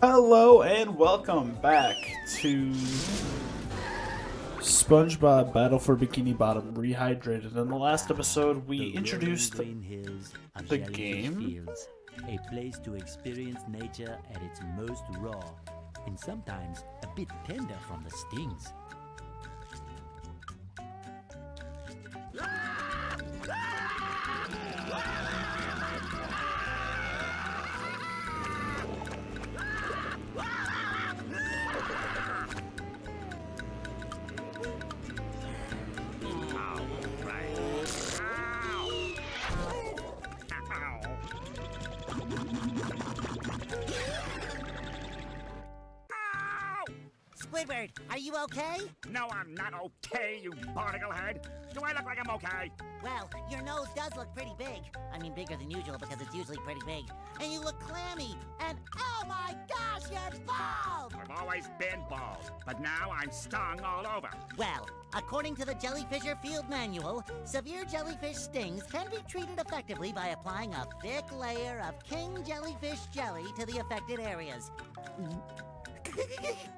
Hello and welcome back to SpongeBob Battle for Bikini Bottom Rehydrated. In the last episode, we introduced the game. Fields, a place to experience nature at its most raw, and sometimes a bit tender from the stings. Squidward, are you okay? No, I'm not okay, you barnacle head. Do I look like I'm okay? Well, your nose does look pretty big. I mean, bigger than usual because it's usually pretty big. And you look clammy. And oh my gosh, you're bald! I've always been bald, but now I'm stung all over. Well, according to the Jellyfish Field Manual, severe jellyfish stings can be treated effectively by applying a thick layer of King Jellyfish jelly to the affected areas.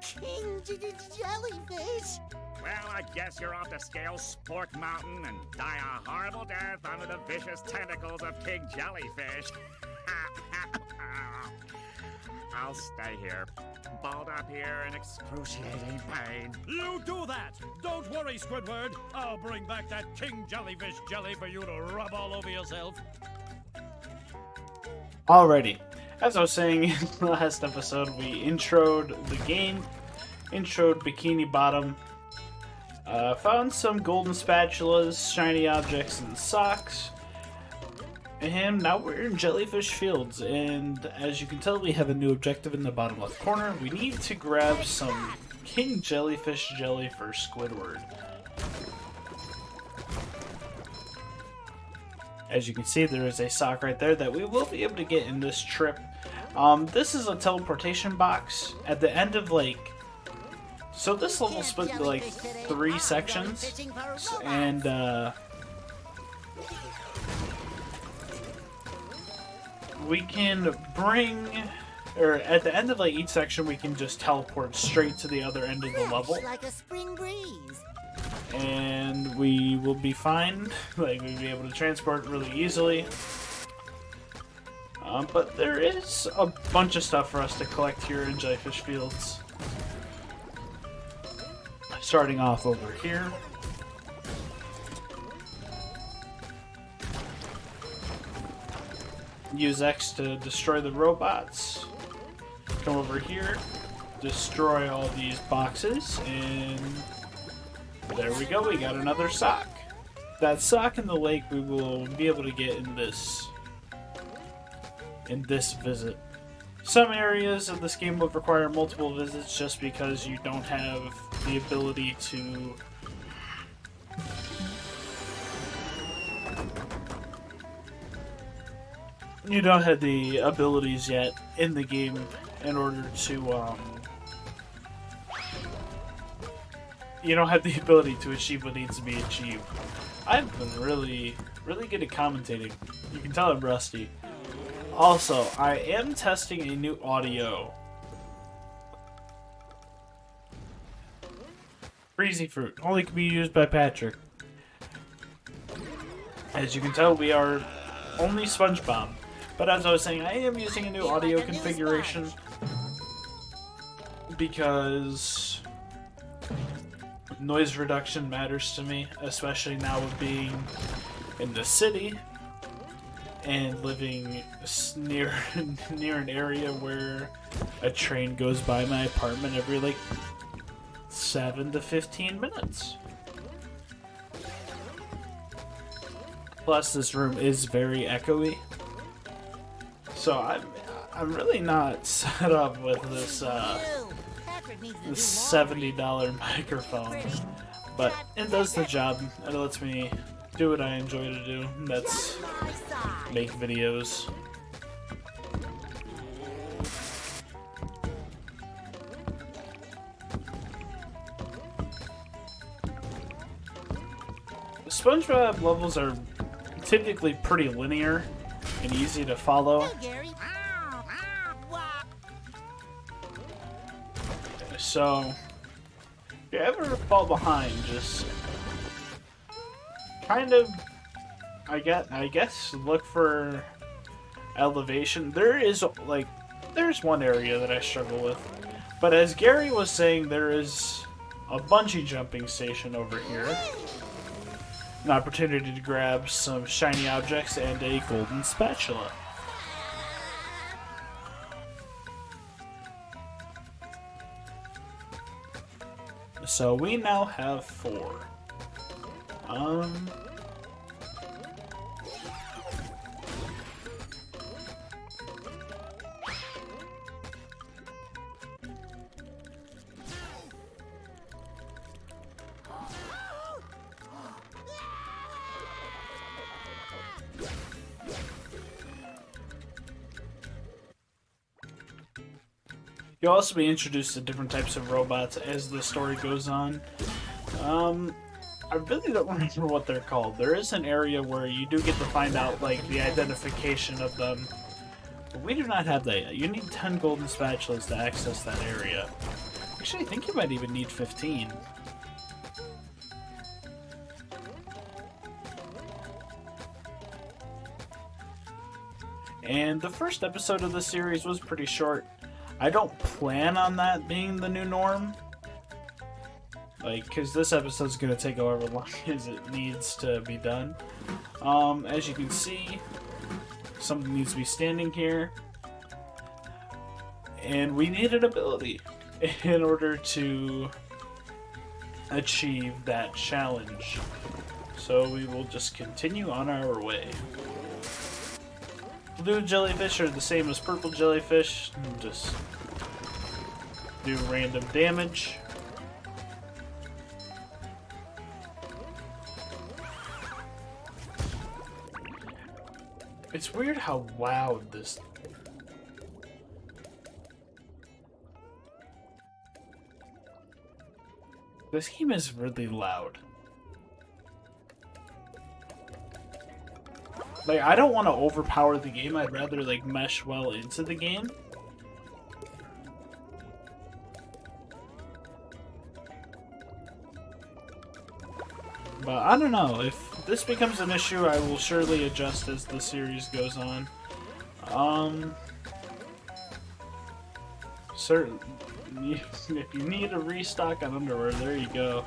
King Jellyfish? Well, I guess you're off to scale Spork Mountain and die a horrible death under the vicious tentacles of King Jellyfish. I'll stay here, balled up here in excruciating pain. You do that! Don't worry, Squidward. I'll bring back that King Jellyfish jelly for you to rub all over yourself. Alrighty, as I was saying in the last episode, we introed the game, introed Bikini Bottom, found some golden spatulas, shiny objects, and socks. And now we're in Jellyfish Fields, and as you can tell, we have a new objective in the bottom left corner. We need to grab some King Jellyfish jelly for Squidward. As you can see, there is a sock right there that we will be able to get in this trip. This is a teleportation box at the end of so this level split into 3 sections, and we can bring, or at the end of each section, we can just teleport straight to the other end of the level. Like a spring breeze. And we will be fine. We'll be able to transport really easily. But there is a bunch of stuff for us to collect here in Jellyfish Fields. Starting off over here. Use X to destroy the robots. Come over here. Destroy all these boxes. And there we go. We got another sock. That sock in the lake we will be able to get in this visit. Some areas of this game will require multiple visits just because you don't have the ability to you don't have the abilities yet in the game in order to you don't have the ability to achieve what needs to be achieved. I've been really good at commentating. You can tell I'm rusty. Also, I am testing a new audio. Breezy Fruit. Only can be used by Patrick. As you can tell, we are only SpongeBob. But as I was saying, I am using a new audio configuration because noise reduction matters to me, especially now with being in the city and living near an area where a train goes by my apartment every 7 to 15 minutes. Plus, this room is very echoey, so I'm really not set up with this $70 microphone, but it does the job. It lets me do what I enjoy to do. That's make videos. SpongeBob levels are typically pretty linear and easy to follow. Hey, Gary. So, if you ever fall behind, just kind of, I guess, look for elevation. There's one area that I struggle with. But as Gary was saying, there is a bungee jumping station over here. An opportunity to grab some shiny objects and a golden spatula. So we now have 4. You'll also be introduced to different types of robots as the story goes on. I really don't remember what they're called. There is an area where you do get to find out, like, the identification of them. But we do not have that yet. You need 10 golden spatulas to access that area. Actually, I think you might even need 15. And the first episode of the series was pretty short. I don't plan on that being the new norm. Like, because this episode's going to take however long as it needs to be done. As you can see, something needs to be standing here. And we need an ability in order to achieve that challenge. So we will just continue on our way. Blue jellyfish are the same as purple jellyfish. Just do random damage. It's weird how loud this... This game is really loud. Like, I don't want to overpower the game. I'd rather, like, mesh well into the game. But I don't know. If this becomes an issue, I will surely adjust as the series goes on. If you need a restock on underwear, there you go.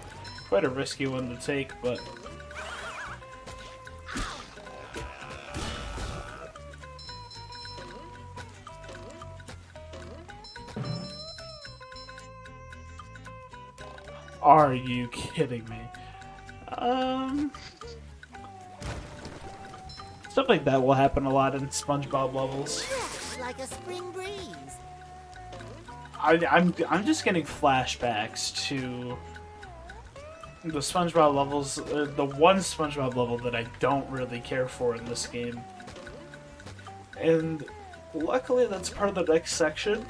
Quite a risky one to take, but... Are you kidding me? Stuff like that will happen a lot in SpongeBob levels. Like a spring breeze. I'm just getting flashbacks to the SpongeBob levels, the one SpongeBob level that I don't really care for in this game. And luckily that's part of the next section.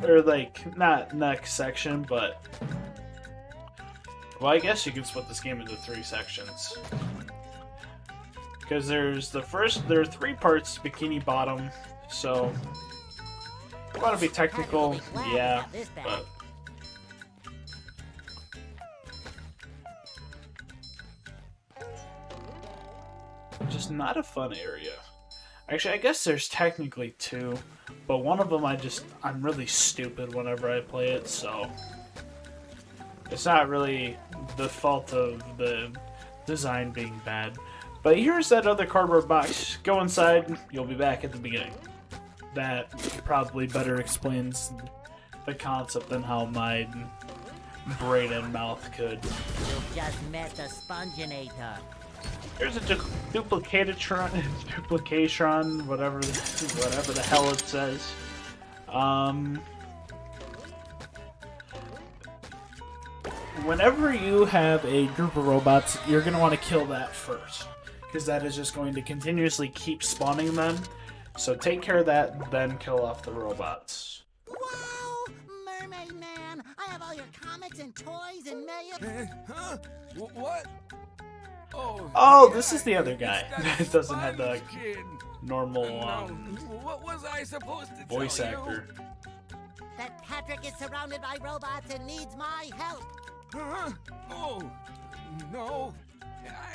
Or, like, not next section, but... Well, I guess you can split this game into 3 sections. Because there are 3 parts to Bikini Bottom, so... If you want to be technical, yeah, but... Just not a fun area. Actually, I guess there's technically 2, but one of them I'm really stupid whenever I play it, so it's not really the fault of the design being bad. But here's that other cardboard box. Go inside, you'll be back at the beginning. That probably better explains the concept than how my brain and mouth could. You've just met the Sponginator. There's a duplication, whatever the hell it says. Whenever you have a group of robots, you're going to want to kill that first, because that is just going to continuously keep spawning them. So take care of that, then kill off the robots. Wow! Mermaid Man! I have all your comics and toys and mail. Huh? What? Oh, this is the other guy that doesn't have the normal No, what was I supposed to voice tell you? actor. That Patrick is surrounded by robots and needs my help. Huh? Oh, no.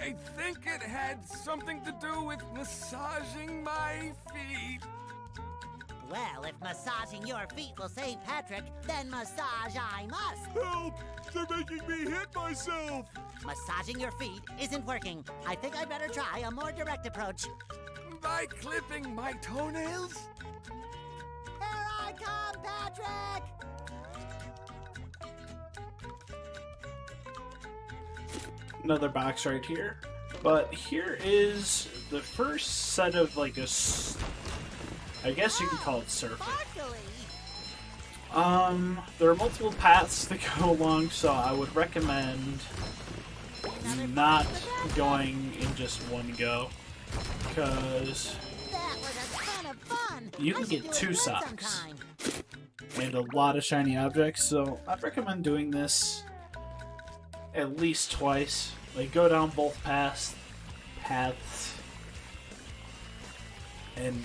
I think it had something to do with massaging my feet. Well, if massaging your feet will save Patrick, then massage I must. Help! They're making me hit myself! Massaging your feet isn't working. I think I'd better try a more direct approach. By clipping my toenails? Here I come, Patrick! Another box right here. But here is the first set of like I guess you can call it surfing. Sparkly! There are multiple paths to go along, so I would recommend not going in just one go, because That was a ton of fun! you can I should get do it 2 again socks sometime. and a lot of shiny objects, so I'd recommend doing this at least twice. Like, go down both paths, and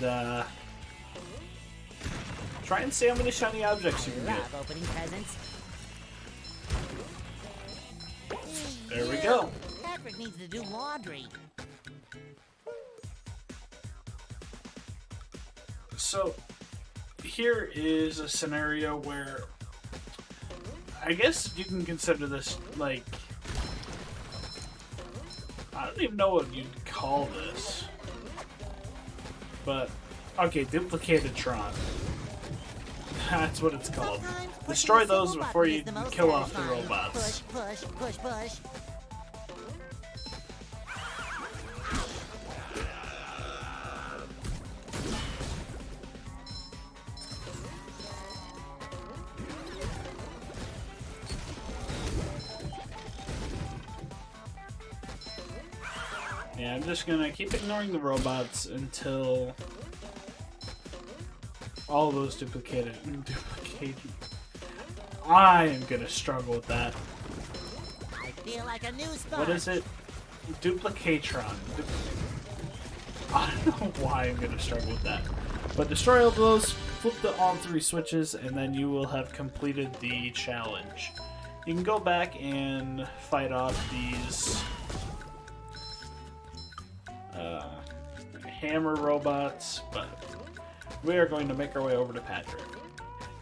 try and see how many shiny objects you can get. Love opening presents. There we go. Patrick needs to do laundry. So, here is a scenario where I guess you can consider this like, I don't even know what you'd call this, but okay, duplicated Tron. That's what it's called. Sometimes pushing Destroy a single those before button you is the most kill off the satisfying. robots. Push, push, push, push. Yeah, I'm just gonna keep ignoring the robots until all those duplicated. I am gonna struggle with that. I feel like a new sponge. What is it? Duplicatron. I don't know why I'm gonna struggle with that. But destroy all those, flip all 3 switches, and then you will have completed the challenge. You can go back and fight off these hammer robots, but we are going to make our way over to Patrick.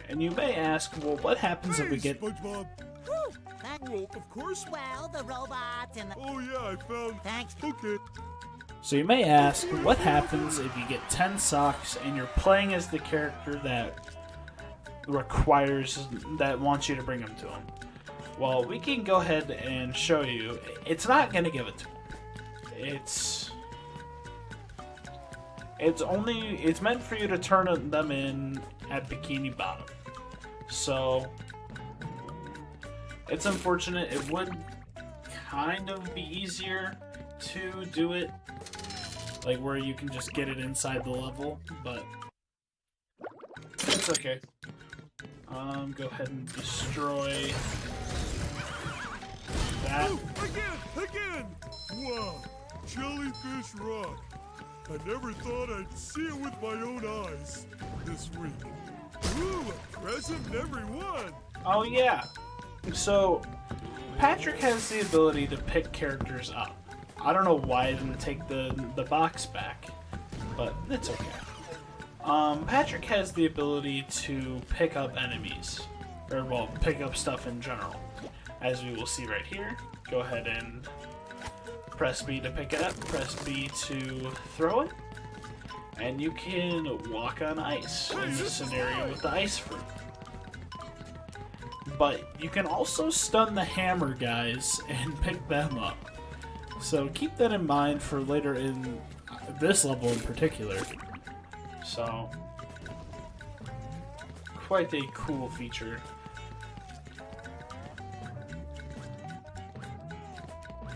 And you may ask, well, what happens if we get... SpongeBob. Whew, that- Well, of course. well, the robots and the... Oh yeah, I found. Thanks. Okay. So you may ask, what happens if you get 10 socks and you're playing as the character that wants you to bring them to him? Well, we can go ahead and show you. It's not going to give it to him. It's meant for you to turn them in at Bikini Bottom. So it's unfortunate. It would kind of be easier to do it like where you can just get it inside the level, but it's okay. Go ahead and destroy that. Oh, again! Wow, Jellyfish Rock. I never thought I'd see it with my own eyes this week. Ooh, a present, everyone! Oh yeah. So Patrick has the ability to pick characters up. I don't know why I didn't take the box back, but it's okay. Patrick has the ability to pick up enemies, or well, pick up stuff in general, as we will see right here. Go ahead and press B to pick it up, press B to throw it, and you can walk on ice in this scenario with the ice fruit. But you can also stun the hammer guys and pick them up. So keep that in mind for later in this level in particular. So, quite a cool feature.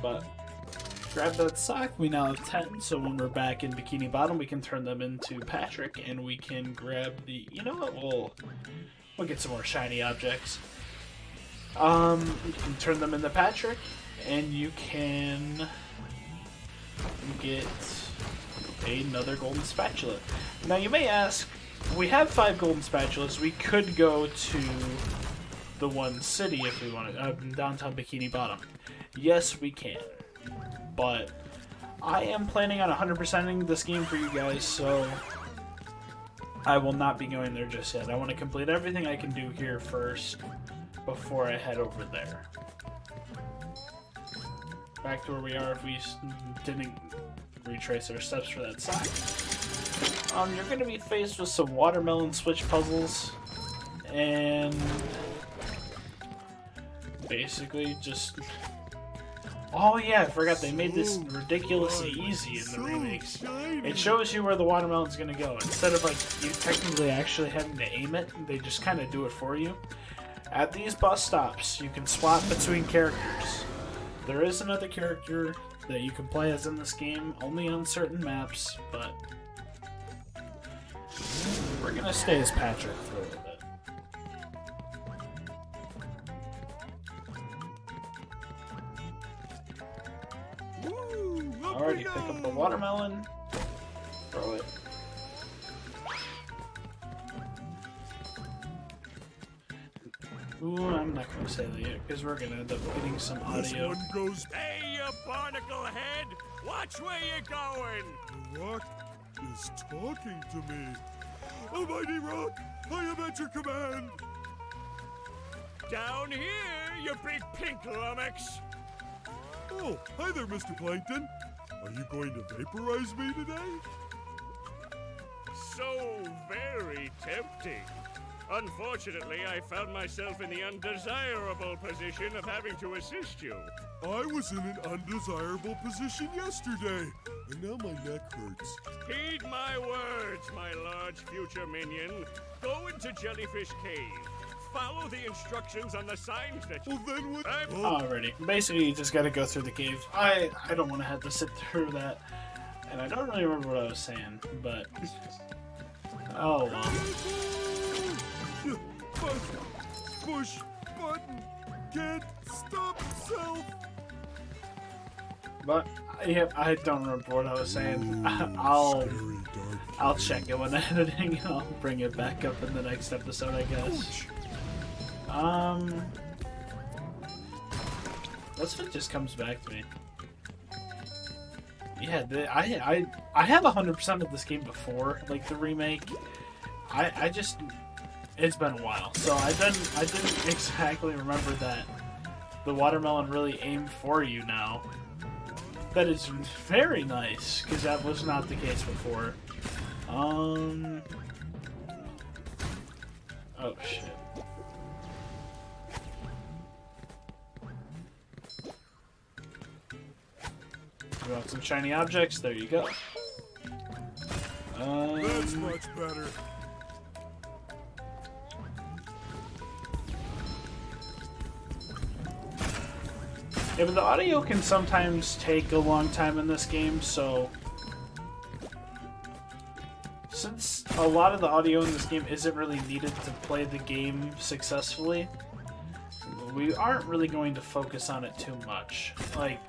But grab that sock. We now have 10, so when we're back in Bikini Bottom, we can turn them into Patrick, and we can grab the... You know what? We'll get some more shiny objects. You can turn them into Patrick, and you can get another golden spatula. Now you may ask, we have 5 golden spatulas. We could go to the one city if we wanted, downtown Bikini Bottom. Yes, we can. But I am planning on 100%ing this game for you guys, so I will not be going there just yet. I want to complete everything I can do here first before I head over there. Back to where we are if we didn't retrace our steps for that side. You're going to be faced with some watermelon switch puzzles, and basically just... Oh yeah, I forgot they made this ridiculously easy in the remakes. It shows you where the watermelon's going to go. Instead of like you technically actually having to aim it, they just kind of do it for you. At these bus stops, you can swap between characters. There is another character that you can play as in this game, only on certain maps, but we're gonna stay as Patrick for a little bit. Alrighty, pick up the watermelon, throw it. Ooh, I'm not gonna say that yet, because we're gonna end up getting some audio. This one goes. Hey, you barnacle head! Watch where you're going! The rock is talking to me. Almighty Rock, I am at your command. Down here, you big pink lummox! Oh, hi there, Mr. Plankton. Are you going to vaporize me today? So very tempting. Unfortunately, I found myself in the undesirable position of having to assist you. I was in an undesirable position yesterday, and now my neck hurts. Heed my words, my large future minion. Go into Jellyfish Cave. Follow the instructions on the signs that you... Well, then what? Alrighty. Basically, you just gotta go through the cave. I don't want to have to sit through that. And I don't really remember what I was saying, but... Oh, well. Push button. Can't stop self. But, yeah, I don't remember what I was saying. I'll check it when editing, and I'll bring it back up in the next episode, I guess. Let's see if it just comes back to me. Yeah, I have 100% of this game before, like the remake. I just, it's been a while, so I didn't exactly remember that the watermelon really aimed for you now. That is very nice, because that was not the case before. Oh shit. You want some shiny objects? There you go. That's much better. Yeah, but the audio can sometimes take a long time in this game, so since a lot of the audio in this game isn't really needed to play the game successfully, we aren't really going to focus on it too much. Like,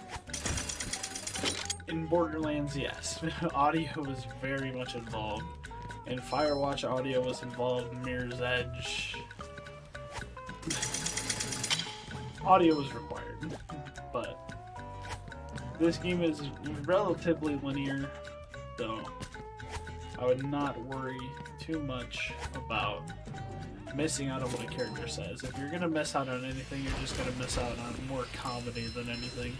in Borderlands, yes, audio was very much involved. In Firewatch, audio was involved. Mirror's Edge, audio was required. But this game is relatively linear, so I would not worry too much about missing out on what a character says. If you're gonna miss out on anything, you're just gonna miss out on more comedy than anything.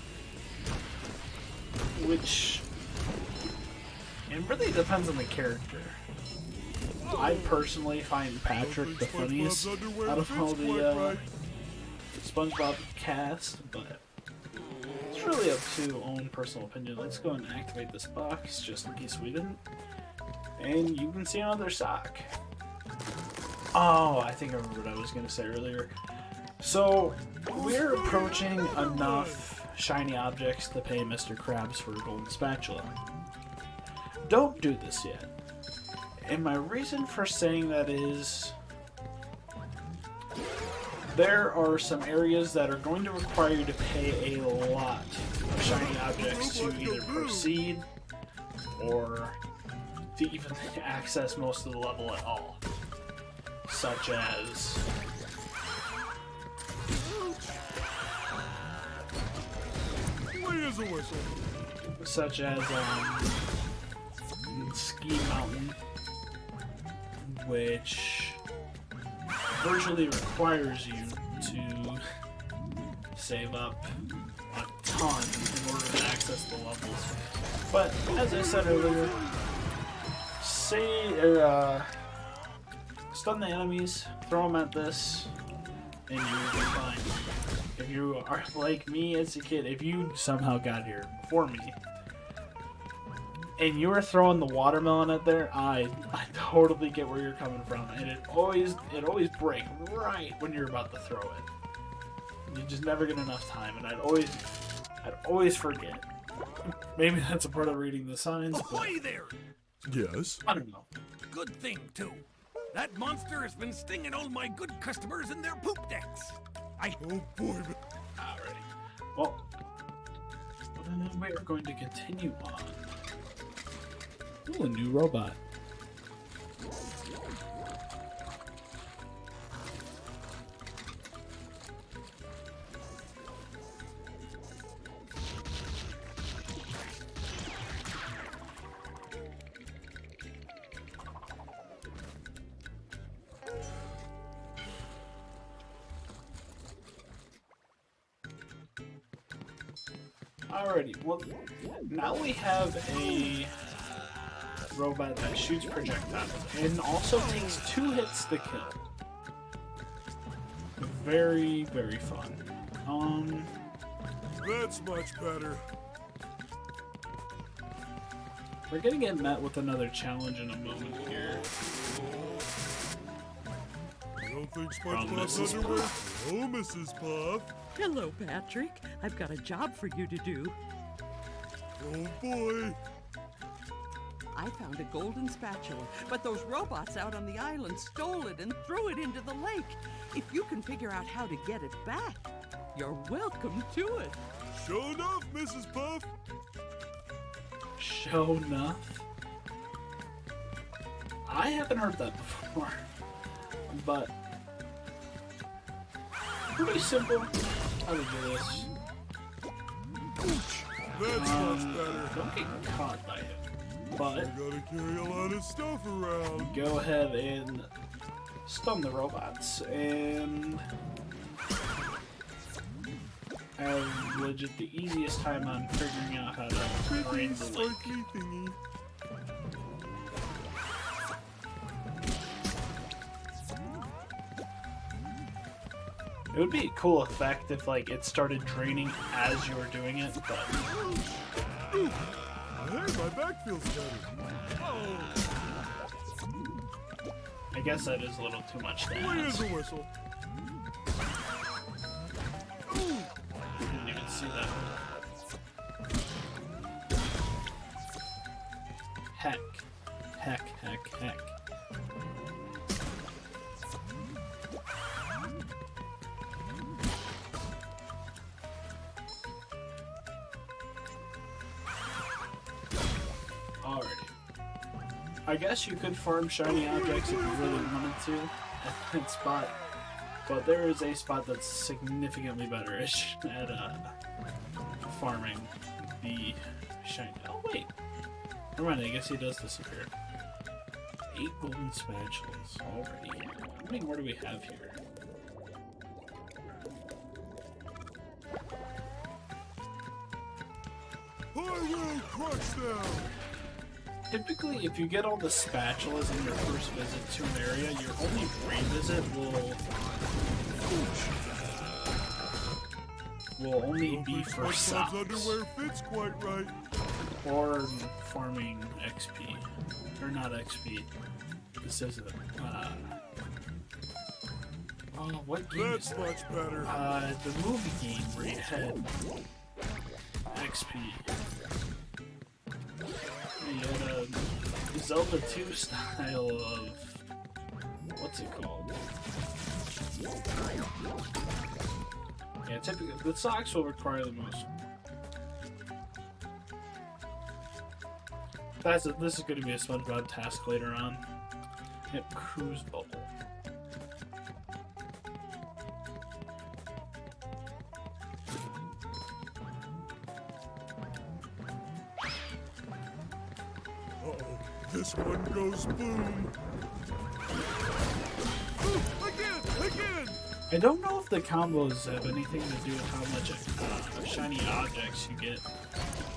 Which, it really depends on the character. I personally find Patrick the funniest out of all the SpongeBob cast, but it's really up to own personal opinion. Let's go and activate this box, just in case we didn't. And you can see another sock. Oh, I think I remember what I was going to say earlier. So, we're approaching enough shiny objects to pay Mr. Krabs for a golden spatula. Don't do this yet. And my reason for saying that is, there are some areas that are going to require you to pay a lot of shiny objects to either proceed or to even access most of the level at all. Such as... Clear as a whistle. Such as, Ski Mountain, which virtually requires you to save up a ton in order to access the levels. But as I said earlier, stun the enemies, throw them at this, and you will be fine. If you are like me as a kid, if you somehow got here before me, and you were throwing the watermelon at there, I totally get where you're coming from, and it always break right when you're about to throw it. You just never get enough time, and I'd always forget. Maybe that's a part of reading the signs, but Ahoy there! Yes? I don't know. Good thing, too. That monster has been stinging all my good customers in their poop decks. Oh boy. Alrighty. Well, we are going to continue on. Ooh, a new robot. Alrighty, well, now we have a robot that shoots projectiles and also takes 2 hits to kill. Very, very fun. That's much better. We're gonna get met with another challenge in a moment here. I don't think From SpongeBob's Mrs. underwear. Oh, Mrs. Puff. Hello, Patrick. I've got a job for you to do. Oh boy. I found a golden spatula, but those robots out on the island stole it and threw it into the lake. If you can figure out how to get it back, you're welcome to it. Show enough, Mrs. Puff. Show enough. I haven't heard that before, but pretty simple how to do this. That's much better. Don't get caught by him, but I gotta carry a lot of stuff around. go ahead and stun the robots and have legit the easiest time on figuring out how to drain the lake. Sparkly thingy. It would be a cool effect if like it started draining as you were doing it, but Hey, my back feels better. I guess that is a little too much to Clear as ask. a whistle. Didn't even see that. Heck. Heck, heck, heck. Alrighty. I guess you could farm shiny objects if you really wanted to at that spot, but there is a spot that's significantly better at farming the shiny. Oh wait, never mind. I guess he does disappear. 8 golden spatulas already. How many more do we have here? I will crush them. Typically, if you get all the spatulas in your first visit to an area, your only revisit will only be for SpongeBob's socks underwear fits quite right. or farming XP, or not XP. This isn't. Oh, what game That's is much better. the movie game where you had XP. You had a Zelda 2 style of... what's it called? Yeah, typically, the socks will require the most. This is going to be a SpongeBob task later on. Yep, cruise bubble. Uh-oh, this one goes boom. Ooh, again! I don't know if the combos have anything to do with how much shiny objects you get.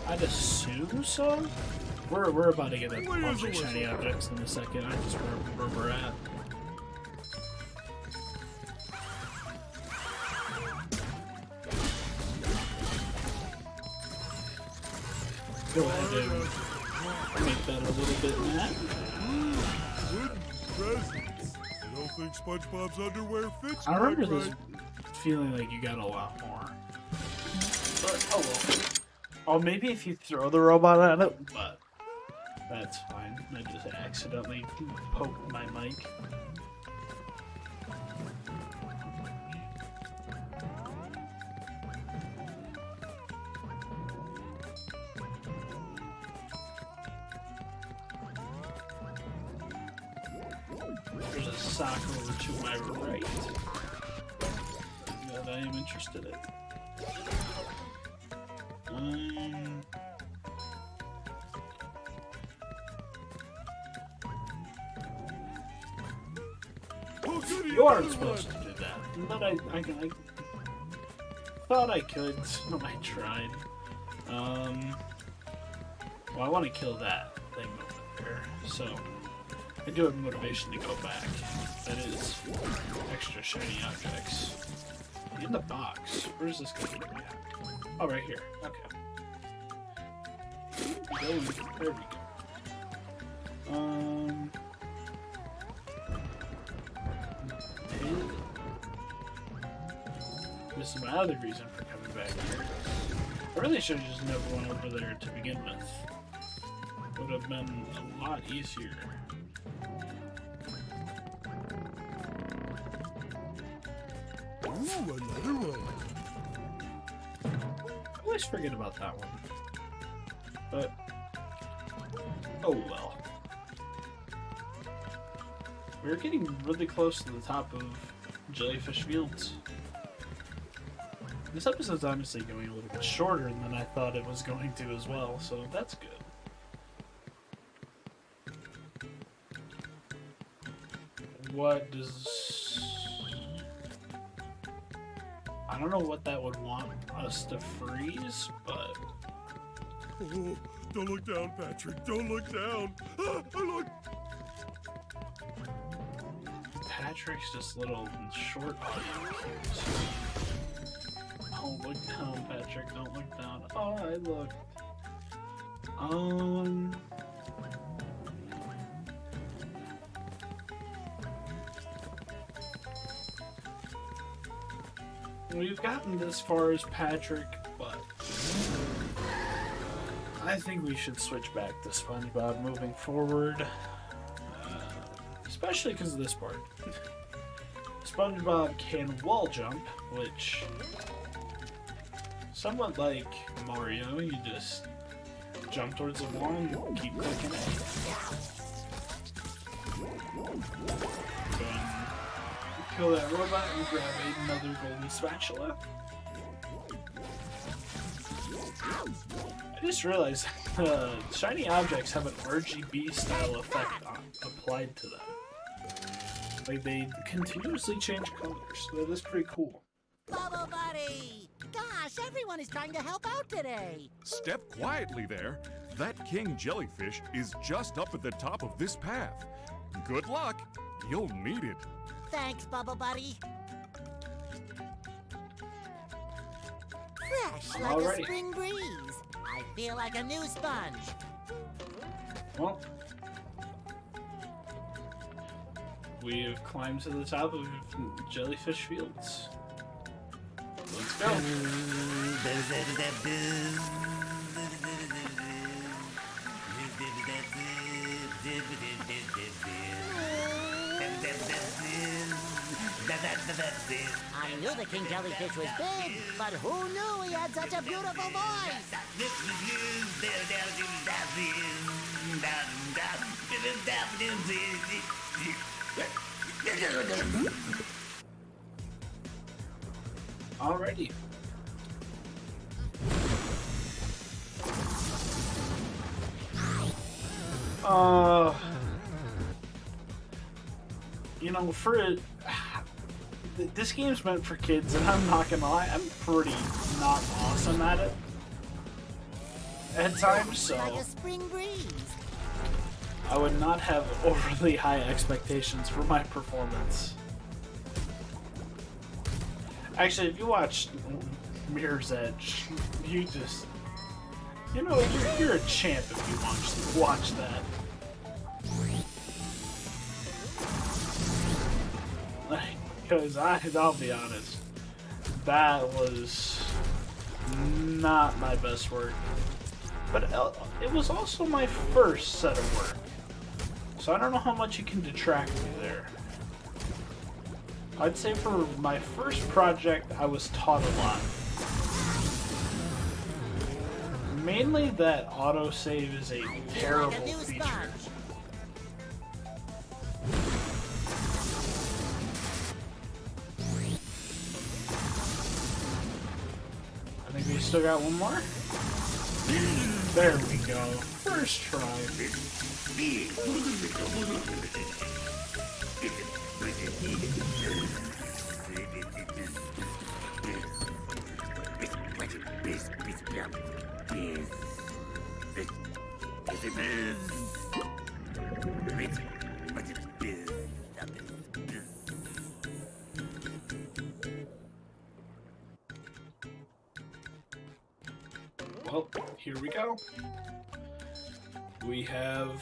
I'd assume so. We're about to get a bunch of shiny objects in a second. I just remember where we're at. Go ahead and make that a little bit matte. Wooden presents. You don't think SpongeBob's underwear fits? I remember right, this feeling like you got a lot more. But, oh well. Oh, maybe if you throw the robot at it, but that's fine. I just accidentally poked my mic. There's a sock over to my right that I am interested in. You aren't supposed to do that, but I thought I could, so I tried. Well, I want to kill that thing over there, so I do have motivation to go back. That is extra shiny objects. In the box. Where's this going to be at? Oh, right here. Okay. There we go. This is my other reason for coming back here. I really should have just never went over there to begin with. Would have been a lot easier. Ooh, another one. I always forget about that one. But, oh well. We're getting really close to the top of Jellyfish Fields. This episode's honestly going a little bit shorter than I thought it was going to as well, so that's good. What does... I don't know what that would want us to freeze, but... Oh, don't look down, Patrick. Don't look down. Ah, I look. Patrick's just little short audio cues. Don't look down, Patrick. Don't look down. Oh, I looked. We've gotten this far as Patrick, but I think we should switch back to SpongeBob moving forward. Especially because of this part. SpongeBob can wall jump, which, somewhat like Mario, you just jump towards the wall and keep clicking it. Go and kill that robot and grab another golden spatula. I just realized shiny objects have an RGB style effect applied to them. Like, they continuously change colors. So that is pretty cool. Bubble Buddy! Gosh, everyone is trying to help out today. Step quietly there. That King Jellyfish is just up at the top of this path. Good luck. You'll need it. Thanks, Bubble Buddy. Fresh like Alrighty. a spring breeze. I feel like a new sponge. Well, we have climbed to the top of Jellyfish Fields. Let's go. I knew the King Jellyfish was big, but who knew he had such a beautiful voice? Alrighty. You know, this game's meant for kids, and I'm not gonna lie, I'm pretty not awesome at it at times, so Like a spring breeze. I would not have overly high expectations for my performance. Actually, if you watch Mirror's Edge, you just, you know, you're a champ if you watch that. Because I'll be honest, that was not my best work. But it was also my first set of work. So I don't know how much you can detract me there. I'd say for my first project, I was taught a lot. Mainly that autosave is a terrible feature. I think we still got one more. There we go. First try. Well, here we go. We have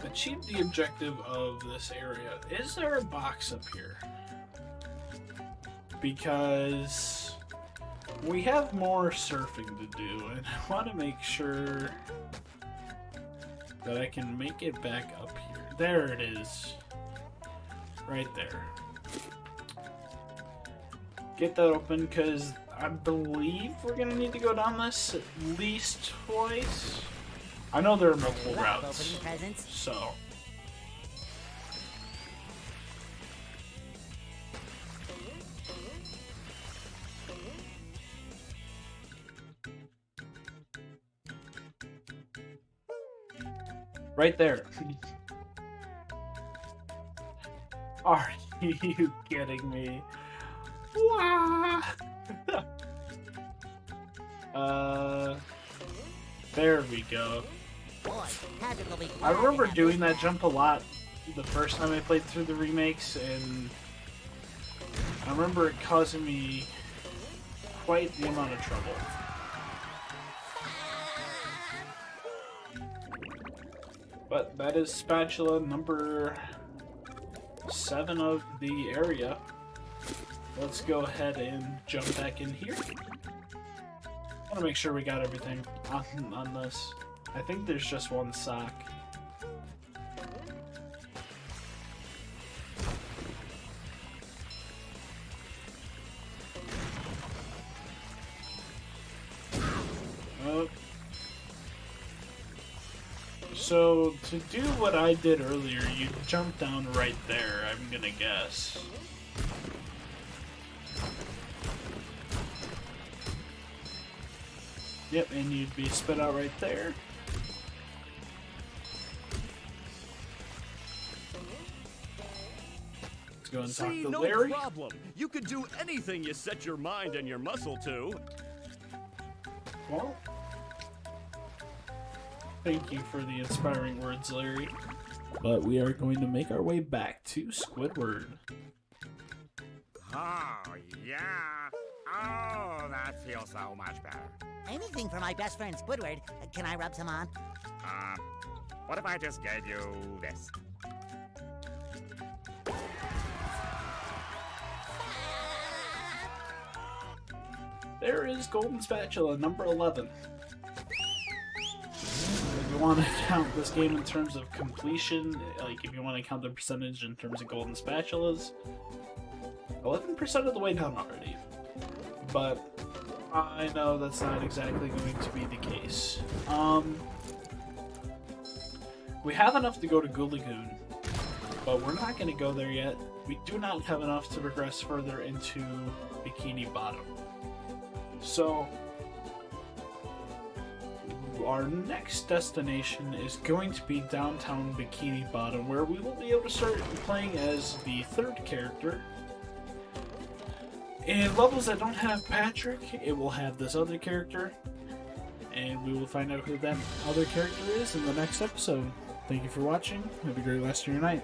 achieved the objective of this area. Is there a box up here? Because we have more surfing to do, and I want to make sure that I can make it back up here. There it is. Right there. Get that open, because I believe we're going to need to go down this at least twice. I know there are multiple routes, Opening presents. so... Right there. Are you kidding me? Wah! There we go. Boy, Patrick will be I glad remember to have doing this that back. jump a lot the first time I played through the remakes, and I remember it causing me quite the amount of trouble. But that is spatula number 7 of the area. Let's go ahead and jump back in here. I want to make sure we got everything on this. I think there's just one sock. Oh. So, to do what I did earlier, you jump down right there, I'm gonna guess. Yep, and you'd be spit out right there. Let's go and talk See, to no Larry. problem. You could do anything you set your mind and your muscle to. Well, thank you for the inspiring words, Larry. But we are going to make our way back to Squidward. Oh, yeah. Oh, that feels so much better. Anything for my best friend Squidward. Can I rub some on? What if I just gave you this? There is Golden Spatula, number 11. Go you want to count this game in terms of completion, like if you want to count the percentage in terms of Golden Spatulas, 11% of the way done already. But I know that's not exactly going to be the case. We have enough to go to Goo Lagoon, but we're not going to go there yet. We do not have enough to progress further into Bikini Bottom. So our next destination is going to be downtown Bikini Bottom, where we will be able to start playing as the third character. In levels that don't have Patrick, it will have this other character, and we will find out who that other character is in the next episode. Thank you for watching. Have a great rest of your night.